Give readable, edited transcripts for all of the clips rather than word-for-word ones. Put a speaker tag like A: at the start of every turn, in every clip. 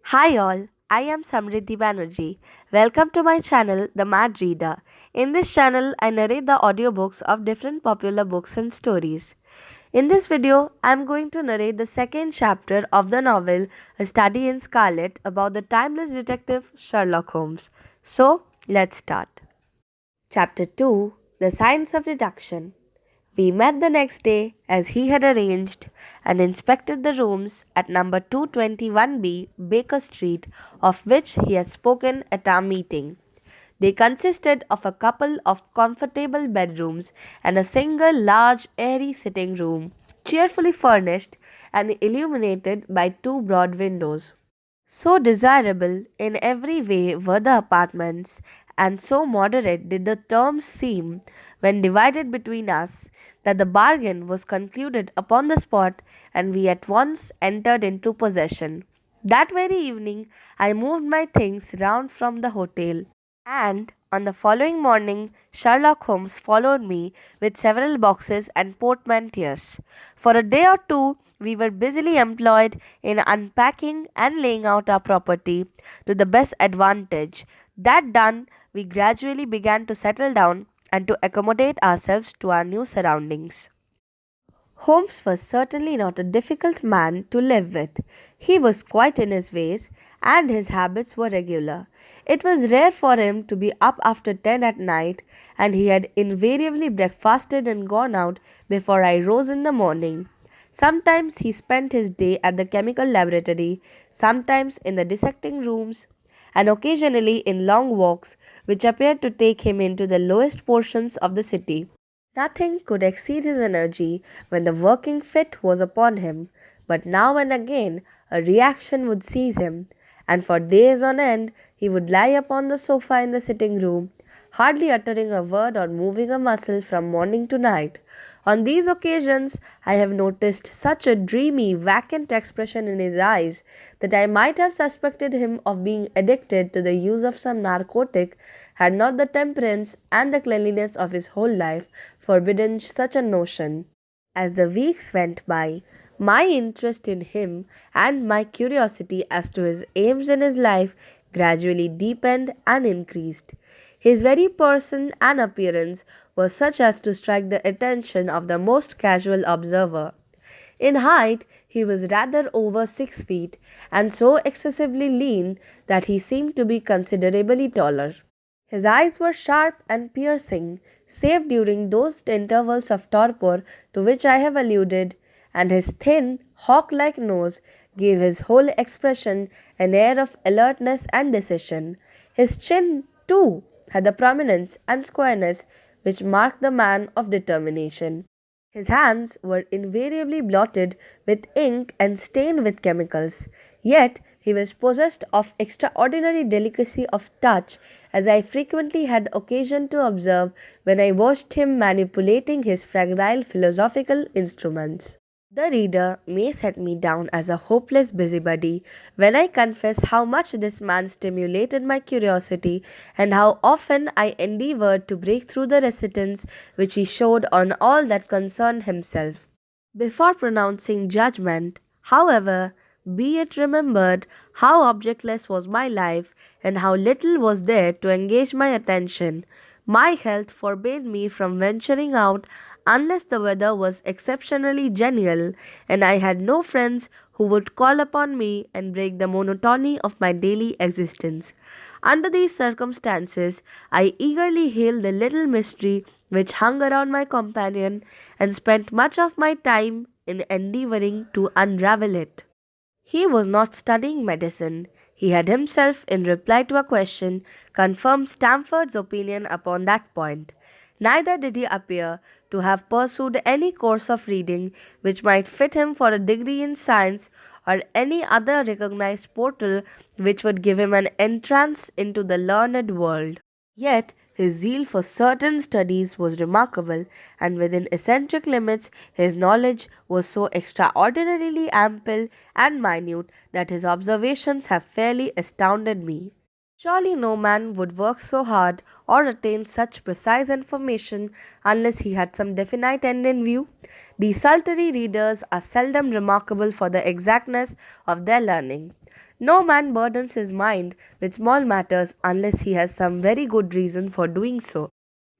A: Hi all, I am Samriddhi Banerjee. Welcome to my channel, The Mad Reader. In this channel, I narrate the audiobooks of different popular books and stories. In this video, I am going to narrate the second chapter of the novel A Study in Scarlet about the timeless detective Sherlock Holmes. So, let's start. Chapter 2 The Science of Deduction. We met the next day as he had arranged and inspected the rooms at number 221B Baker Street, of which he had spoken at our meeting. They consisted of a couple of comfortable bedrooms and a single large airy sitting room, cheerfully furnished and illuminated by two broad windows. So desirable in every way were the apartments, and so moderate did the terms seem when divided between us, that the bargain was concluded upon the spot, and we at once entered into possession. That very evening I moved my things round from the hotel, and on the following morning Sherlock Holmes followed me with several boxes and portmanteaus. For a day or two we were busily employed in unpacking and laying out our property to the best advantage. That done, we gradually began to settle down and to accommodate ourselves to our new surroundings. Holmes was certainly not a difficult man to live with. He was quiet in his ways, and his habits were regular. It was rare for him to be up after 10 at night, and he had invariably breakfasted and gone out before I rose in the morning. Sometimes he spent his day at the chemical laboratory, sometimes in the dissecting rooms, and occasionally in long walks which appeared to take him into the lowest portions of the city. Nothing could exceed his energy when the working fit was upon him, but now and again a reaction would seize him, and for days on end he would lie upon the sofa in the sitting room, hardly uttering a word or moving a muscle from morning to night. On these occasions I have noticed such a dreamy, vacant expression in his eyes that I might have suspected him of being addicted to the use of some narcotic had not the temperance and the cleanliness of his whole life forbidden such a notion. As the weeks went by, my interest in him and my curiosity as to his aims in his life gradually deepened and increased. His very person and appearance were such as to strike the attention of the most casual observer. In height, he was rather over 6 feet, and so excessively lean that he seemed to be considerably taller. His eyes were sharp and piercing, save during those intervals of torpor to which I have alluded, and his thin, hawk like nose gave his whole expression an air of alertness and decision. His chin, too, had the prominence and squareness which mark the man of determination. His hands were invariably blotted with ink and stained with chemicals, yet he was possessed of extraordinary delicacy of touch, as I frequently had occasion to observe when I watched him manipulating his fragile philosophical instruments. The reader may set me down as a hopeless busybody when I confess how much this man stimulated my curiosity, and how often I endeavoured to break through the resistance which he showed on all that concerned himself. Before pronouncing judgment, however, be it remembered how objectless was my life, and how little was there to engage my attention. My health forbade me from venturing out unless the weather was exceptionally genial, and I had no friends who would call upon me and break the monotony of my daily existence. Under these circumstances, I eagerly hailed the little mystery which hung around my companion, and spent much of my time in endeavouring to unravel it. He was not studying medicine. He had himself, in reply to a question, confirmed Stamford's opinion upon that point. Neither did he appear to have pursued any course of reading which might fit him for a degree in science, or any other recognized portal which would give him an entrance into the learned world. Yet his zeal for certain studies was remarkable, and within eccentric limits his knowledge was so extraordinarily ample and minute that his observations have fairly astounded me. Surely no man would work so hard or attain such precise information unless he had some definite end in view. Desultory readers are seldom remarkable for the exactness of their learning. No man burdens his mind with small matters unless he has some very good reason for doing so.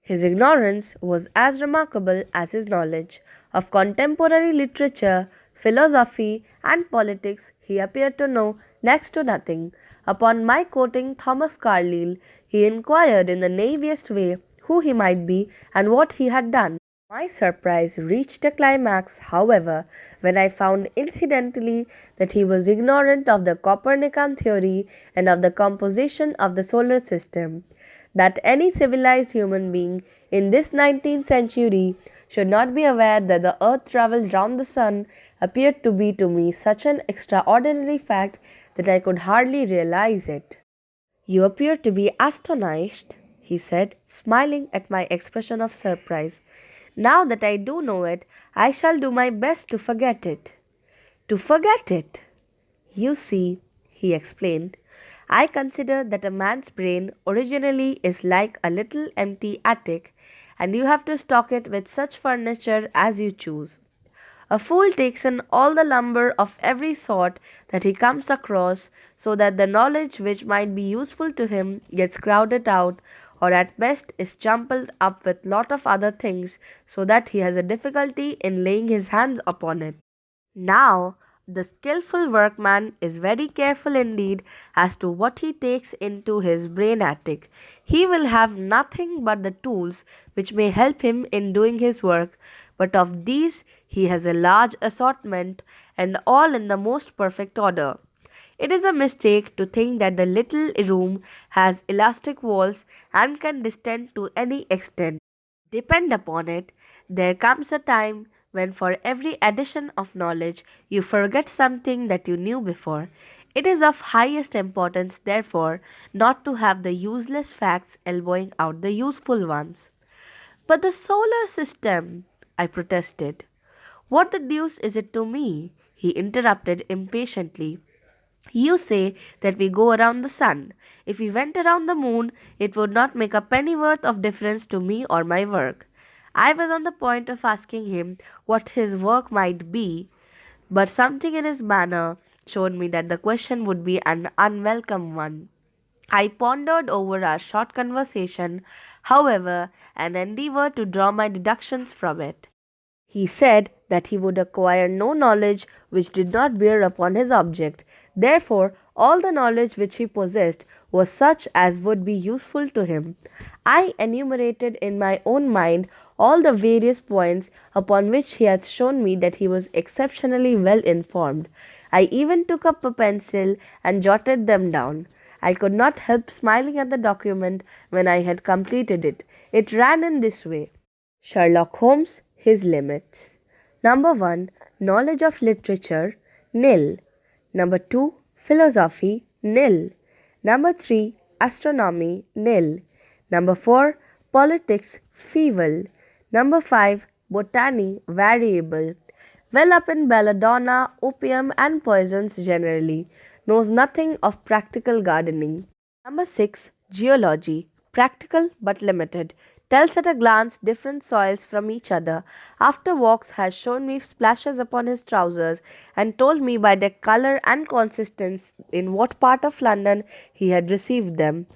A: His ignorance was as remarkable as his knowledge. Of contemporary literature, philosophy, and politics, he appeared to know next to nothing. Upon my quoting Thomas Carlyle, he inquired in the naiviest way who he might be and what he had done. My surprise reached a climax, however, when I found incidentally that he was ignorant of the Copernican theory and of the composition of the solar system. That any civilized human being in this 19th century should not be aware that the earth travels round the sun appeared to be to me such an extraordinary fact that I could hardly realize it. You appear to be astonished, he said, smiling at my expression of surprise. Now that I do know it, I shall do my best to forget it. To forget it? You see, he explained, I consider that a man's brain originally is like a little empty attic, and you have to stock it with such furniture as you choose. A fool takes in all the lumber of every sort that he comes across, so that the knowledge which might be useful to him gets crowded out, or at best is jumbled up with lot of other things, so that he has a difficulty in laying his hands upon it. Now, the skillful workman is very careful indeed as to what he takes into his brain attic. He will have nothing but the tools which may help him in doing his work, but of these he has a large assortment and all in the most perfect order. It is a mistake to think that the little room has elastic walls and can distend to any extent. Depend upon it, there comes a time when for every addition of knowledge you forget something that you knew before. It is of highest importance, therefore, not to have the useless facts elbowing out the useful ones. But the solar system, I protested. What the deuce is it to me? He interrupted impatiently. You say that we go around the sun. If we went around the moon, it would not make a pennyworth of difference to me or my work. I was on the point of asking him what his work might be, but something in his manner showed me that the question would be an unwelcome one. I pondered over our short conversation, however, and endeavored to draw my deductions from it. He said that he would acquire no knowledge which did not bear upon his object. Therefore, all the knowledge which he possessed was such as would be useful to him. I enumerated in my own mind all the various points upon which he had shown me that he was exceptionally well informed. I even took up a pencil and jotted them down. I could not help smiling at the document when I had completed it. It ran in this way. Sherlock Holmes, his limits. Number 1. Knowledge of literature, nil. Number 2. Philosophy, nil. Number 3. Astronomy, nil. Number 4. Politics, feeble. Number 5. Botany, variable. Well up in belladonna, opium, and poisons generally. Knows nothing of practical gardening. Number 6. Geology. Practical but limited. Tells at a glance different soils from each other. After walks has shown me splashes upon his trousers and told me by their colour and consistence in what part of London he had received them.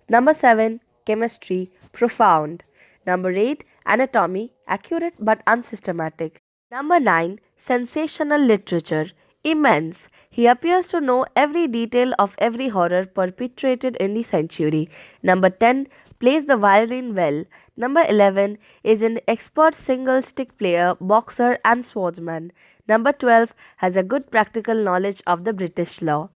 A: Number 7. Chemistry. Profound. Number 8. Anatomy. Accurate but unsystematic. Number 9. Sensational literature. Immense. He appears to know every detail of every horror perpetrated in the century. Number 10. Plays the violin well. Number 11. Is an expert single stick player, boxer, and swordsman. Number 12. Has a good practical knowledge of the British law.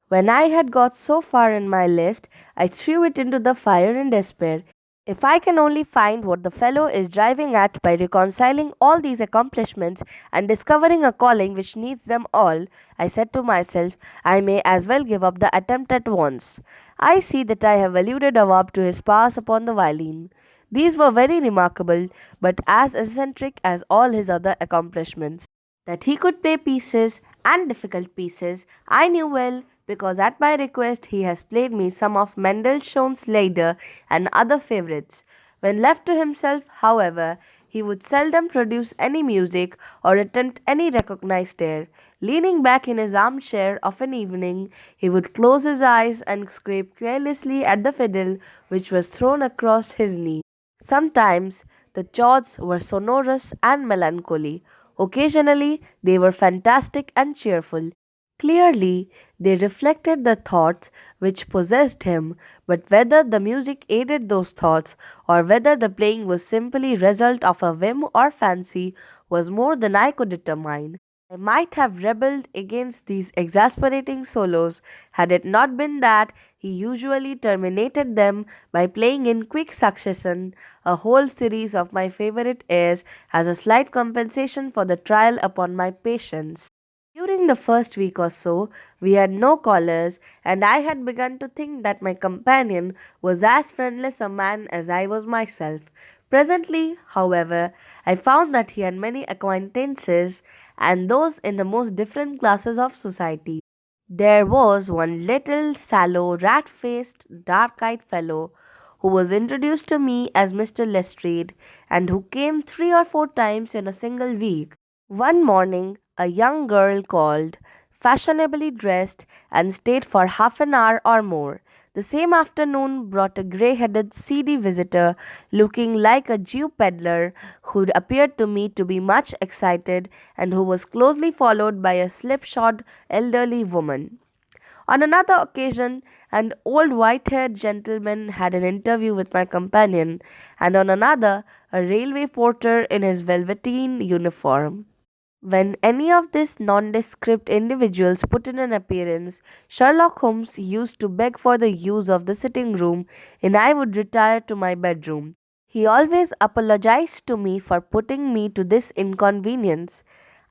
A: When I had got so far in my list, I threw it into the fire in despair. If I can only find what the fellow is driving at by reconciling all these accomplishments and discovering a calling which needs them all, I said to myself, I may as well give up the attempt at once. I see that I have alluded above to his powers upon the violin. These were very remarkable, but as eccentric as all his other accomplishments. That he could play pieces and difficult pieces, I knew well, because at my request he has played me some of Mendelssohn's Lieder and other favorites. When left to himself, however, he would seldom produce any music or attempt any recognized air. Leaning back in his armchair of an evening, he would close his eyes and scrape carelessly at the fiddle which was thrown across his knee. Sometimes the chords were sonorous and melancholy. Occasionally they were fantastic and cheerful. Clearly, they reflected the thoughts which possessed him, but whether the music aided those thoughts or whether the playing was simply result of a whim or fancy was more than I could determine. I might have rebelled against these exasperating solos had it not been that he usually terminated them by playing in quick succession a whole series of my favorite airs as a slight compensation for the trial upon my patience. During the first week or so, we had no callers, and I had begun to think that my companion was as friendless a man as I was myself. Presently, however, I found that he had many acquaintances, and those in the most different classes of society. There was one little, sallow, rat faced, dark eyed fellow who was introduced to me as Mr. Lestrade, and who came 3 or 4 times in a single week. One morning, a young girl called, fashionably dressed, and stayed for half an hour or more. The same afternoon brought a grey headed, seedy visitor, looking like a Jew peddler, who appeared to me to be much excited, and who was closely followed by a slipshod elderly woman. On another occasion, an old white haired gentleman had an interview with my companion, and on another, a railway porter in his velveteen uniform. When any of these nondescript individuals put in an appearance, Sherlock Holmes used to beg for the use of the sitting room, and I would retire to my bedroom. He always apologized to me for putting me to this inconvenience.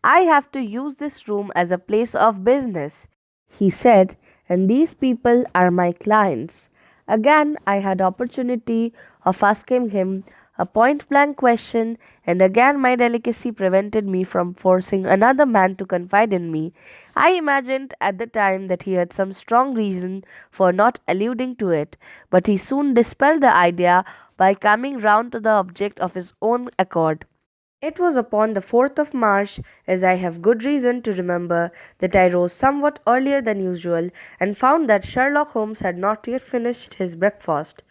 A: I have to use this room as a place of business, he said, and these people are my clients. Again, I had opportunity of asking him a point blank question, and again my delicacy prevented me from forcing another man to confide in me. I imagined at the time that he had some strong reason for not alluding to it, but he soon dispelled the idea by coming round to the object of his own accord. It was upon the 4th of March, as I have good reason to remember, that I rose somewhat earlier than usual and found that Sherlock Holmes had not yet finished his breakfast.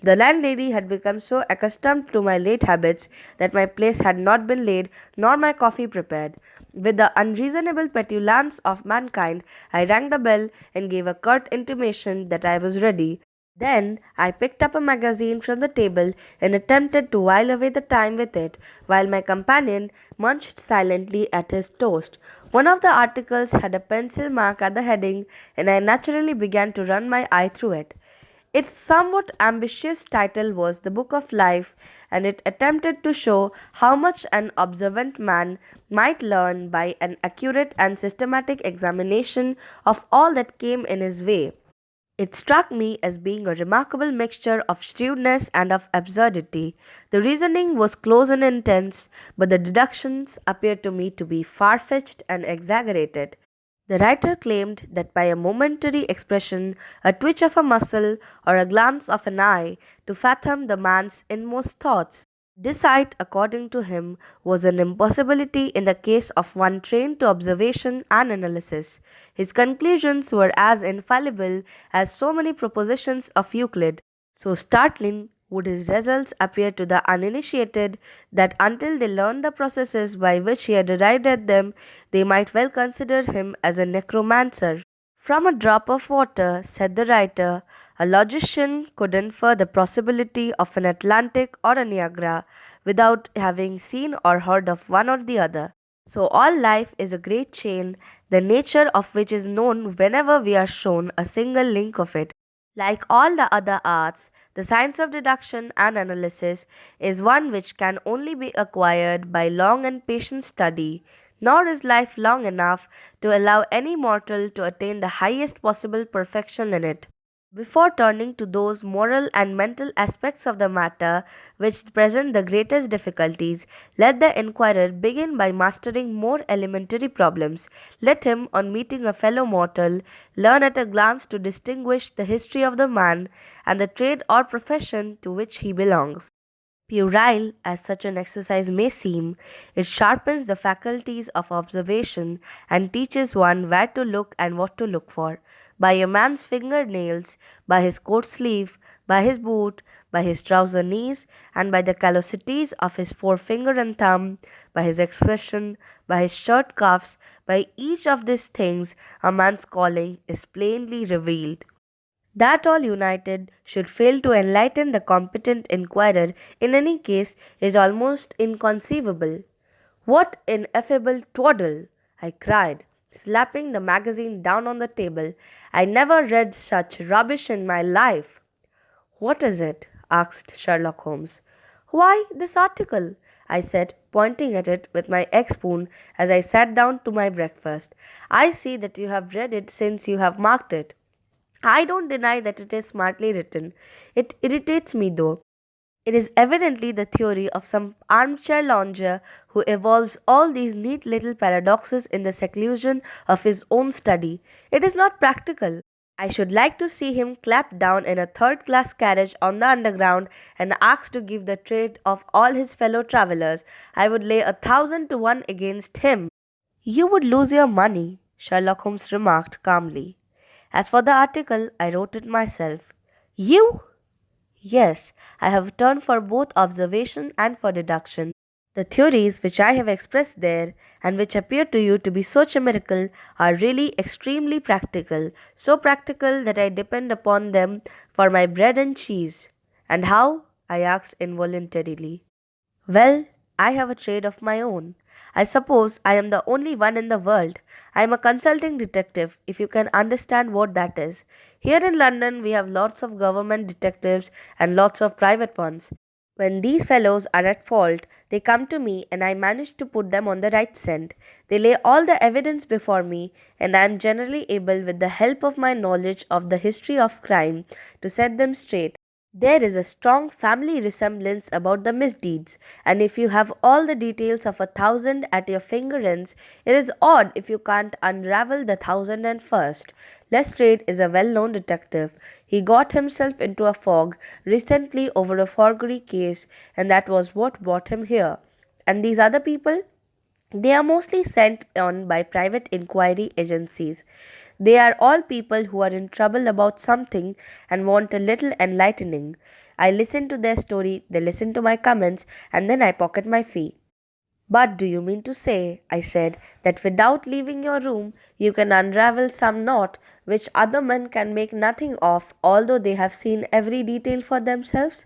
A: The landlady had become so accustomed to my late habits that my place had not been laid nor my coffee prepared. With the unreasonable petulance of mankind, I rang the bell and gave a curt intimation that I was ready. Then I picked up a magazine from the table and attempted to while away the time with it, while my companion munched silently at his toast. One of the articles had a pencil mark at the heading, and I naturally began to run my eye through it. Its somewhat ambitious title was The Book of Life, and it attempted to show how much an observant man might learn by an accurate and systematic examination of all that came in his way. It struck me as being a remarkable mixture of shrewdness and of absurdity. The reasoning was close and intense, but the deductions appeared to me to be far fetched and exaggerated. The writer claimed that by a momentary expression, a twitch of a muscle, or a glance of an eye, to fathom the man's inmost thoughts. This sight, according to him, was an impossibility in the case of one trained to observation and analysis. His conclusions were as infallible as so many propositions of Euclid. So startling would his results appear to the uninitiated that until they learned the processes by which he had arrived at them, they might well consider him as a necromancer. From a drop of water, said the writer, a logician could infer the possibility of an Atlantic or a Niagara without having seen or heard of one or the other. So all life is a great chain, the nature of which is known whenever we are shown a single link of it. Like all the other arts, the science of deduction and analysis is one which can only be acquired by long and patient study, nor is life long enough to allow any mortal to attain the highest possible perfection in it. Before turning to those moral and mental aspects of the matter which present the greatest difficulties, let the inquirer begin by mastering more elementary problems. Let him, on meeting a fellow mortal, learn at a glance to distinguish the history of the man and the trade or profession to which he belongs. Puerile as such an exercise may seem, it sharpens the faculties of observation and teaches one where to look and what to look for. By a man's fingernails, by his coat sleeve, by his boot, by his trouser knees, and by the callosities of his forefinger and thumb, by his expression, by his shirt cuffs, by each of these things, a man's calling is plainly revealed. That all united should fail to enlighten the competent inquirer in any case is almost inconceivable. What ineffable twaddle! I cried, slapping the magazine down on the table. I never read such rubbish in my life. What is it? Asked Sherlock Holmes. Why, this article, I said, pointing at it with my egg spoon as I sat down to my breakfast. I see that you have read it since you have marked it. I don't deny that it is smartly written. It irritates me though. It is evidently the theory of some armchair lounger who evolves all these neat little paradoxes in the seclusion of his own study. It is not practical. I should like to see him clapped down in a third class carriage on the underground and asked to give the trade of all his fellow travellers. I would lay 1,000 to 1 against him. You would lose your money, Sherlock Holmes remarked calmly. As for the article, I wrote it myself. You? Yes, I have turned for both observation and for deduction. The theories which I have expressed there, and which appear to you to be so chimerical, are really extremely practical, so practical that I depend upon them for my bread and cheese. And how? I asked involuntarily. Well, I have a trade of my own. I suppose I am the only one in the world. I am a consulting detective, if you can understand what that is. Here in London, we have lots of government detectives and lots of private ones. When these fellows are at fault, they come to me and I manage to put them on the right scent. They lay all the evidence before me, and I am generally able, with the help of my knowledge of the history of crime, to set them straight. There is a strong family resemblance about the misdeeds, and if you have all the details of 1,000 at your finger ends, it is odd if you can't unravel the 1,001st. Lestrade is a well known detective. He got himself into a fog recently over a forgery case, and that was what brought him here. And these other people? They are mostly sent on by private inquiry agencies. They are all people who are in trouble about something and want a little enlightening. I listen to their story, they listen to my comments, and then I pocket my fee. But do you mean to say, I said, that without leaving your room you can unravel some knot which other men can make nothing of, although they have seen every detail for themselves?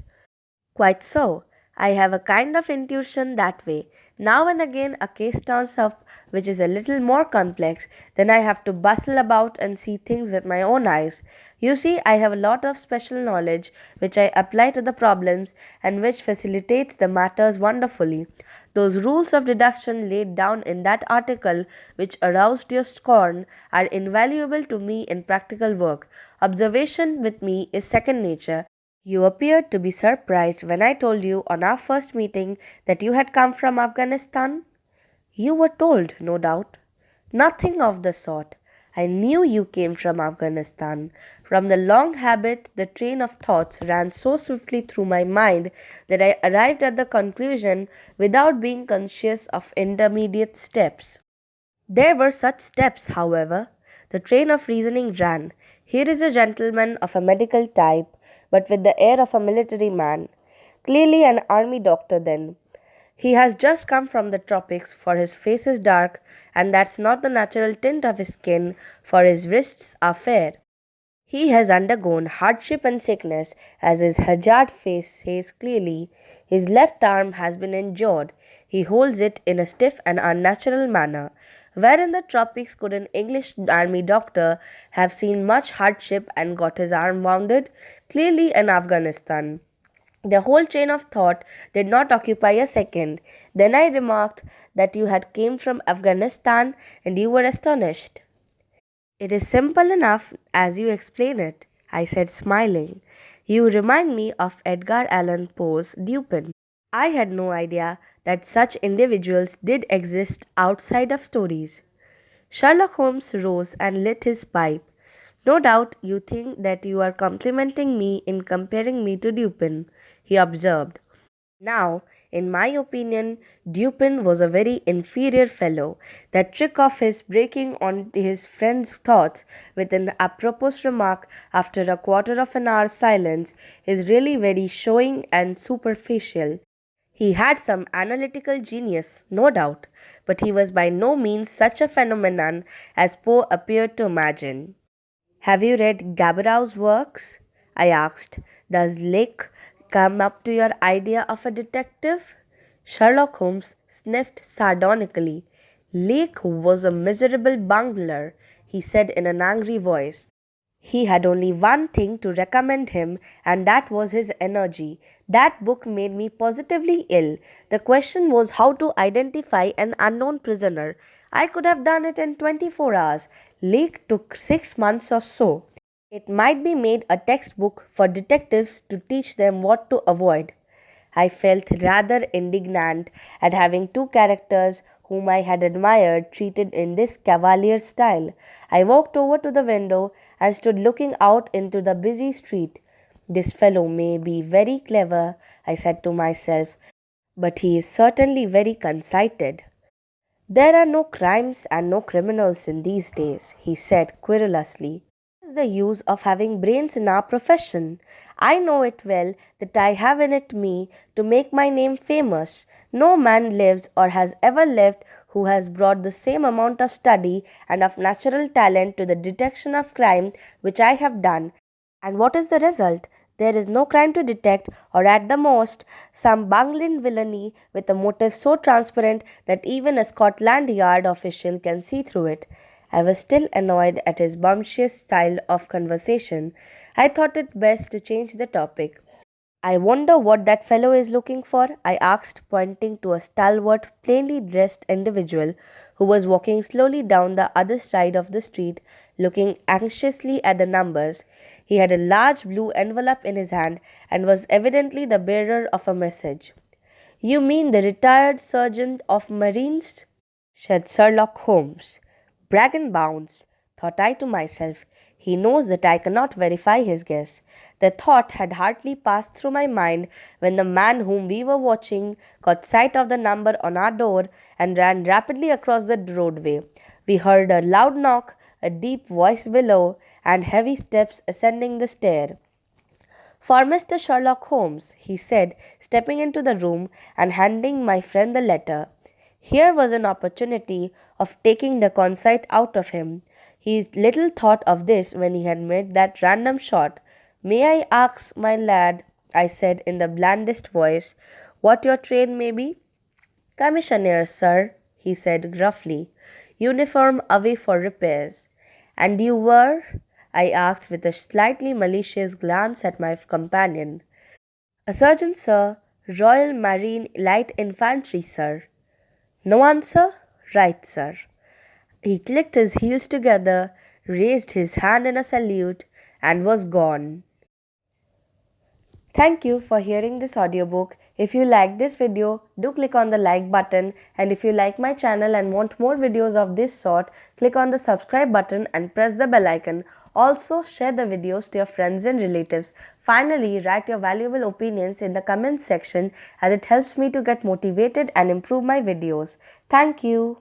A: Quite so. I have a kind of intuition that way. Now and again a case turns up which is a little more complex, then I have to bustle about and see things with my own eyes. You see, I have a lot of special knowledge which I apply to the problems and which facilitates the matters wonderfully. Those rules of deduction laid down in that article which aroused your scorn are invaluable to me in practical work. Observation with me is second nature. You appeared to be surprised when I told you on our first meeting that you had come from Afghanistan. You were told, no doubt. Nothing of the sort. I knew you came from Afghanistan. From the long habit, the train of thoughts ran so swiftly through my mind that I arrived at the conclusion without being conscious of intermediate steps. There were such steps, however. The train of reasoning ran. Here is a gentleman of a medical type, but with the air of a military man. Clearly an army doctor, then. He has just come from the tropics, for his face is dark, and that's not the natural tint of his skin, for his wrists are fair. He has undergone hardship and sickness, as his haggard face says clearly. His left arm has been injured. He holds it in a stiff and unnatural manner. Where in the tropics could an English army doctor have seen much hardship and got his arm wounded? Clearly in Afghanistan. The whole train of thought did not occupy a second. Then I remarked that you had came from Afghanistan and you were astonished. It is simple enough as you explain it, I said, smiling. You remind me of Edgar Allan Poe's Dupin. I had no idea that such individuals did exist outside of stories. Sherlock Holmes rose and lit his pipe. No doubt you think that you are complimenting me in comparing me to Dupin, he observed. Now, in my opinion, Dupin was a very inferior fellow. That trick of his breaking on his friend's thoughts with an apropos remark after a quarter of an hour's silence is really very showing and superficial. He had some analytical genius, no doubt, but he was by no means such a phenomenon as Poe appeared to imagine. Have you read Gabarow's works? I asked. Does Lake come up to your idea of a detective? Sherlock Holmes sniffed sardonically. Lake was a miserable bungler, he said in an angry voice. He had only one thing to recommend him, and that was his energy. That book made me positively ill. The question was how to identify an unknown prisoner. I could have done it in 24 hours. Lake took 6 months or so. It might be made a textbook for detectives to teach them what to avoid. I felt rather indignant at having two characters whom I had admired treated in this cavalier style. I walked over to the window and stood looking out into the busy street. This fellow may be very clever, I said to myself, but he is certainly very conceited. There are no crimes and no criminals in these days, he said querulously. What is the use of having brains in our profession? I know it well that I have in it me to make my name famous. No man lives or has ever lived who has brought the same amount of study and of natural talent to the detection of crime which I have done. And what is the result? There is no crime to detect, or at the most, some bungling villainy with a motive so transparent that even a Scotland Yard official can see through it. I was still annoyed at his bumptious style of conversation. I thought it best to change the topic. I wonder what that fellow is looking for, I asked, pointing to a stalwart, plainly dressed individual who was walking slowly down the other side of the street, looking anxiously at the numbers. He had a large blue envelope in his hand and was evidently the bearer of a message. You mean the retired sergeant of marines? Said Sherlock Holmes. Brag and bounce, thought I to myself. He knows that I cannot verify his guess. The thought had hardly passed through my mind when the man whom we were watching caught sight of the number on our door and ran rapidly across the roadway. We heard a loud knock, a deep voice below, and heavy steps ascending the stair. For Mr. Sherlock Holmes, he said, stepping into the room and handing my friend the letter. Here was an opportunity of taking the conceit out of him. He little thought of this when he had made that random shot. May I ask, my lad, I said in the blandest voice, what your trade may be? Commissioner, sir, he said gruffly. Uniform away for repairs. And you were? I asked with a slightly malicious glance at my companion. A sergeant, sir. Royal Marine Light Infantry, sir. No answer? Right, sir. He clicked his heels together, raised his hand in a salute, and was gone. Thank you for hearing this audiobook. If you like this video, do click on the like button, and if you like my channel and want more videos of this sort, click on the subscribe button and press the bell icon. Also, share the videos to your friends and relatives. Finally, write your valuable opinions in the comments section as it helps me to get motivated and improve my videos. Thank you.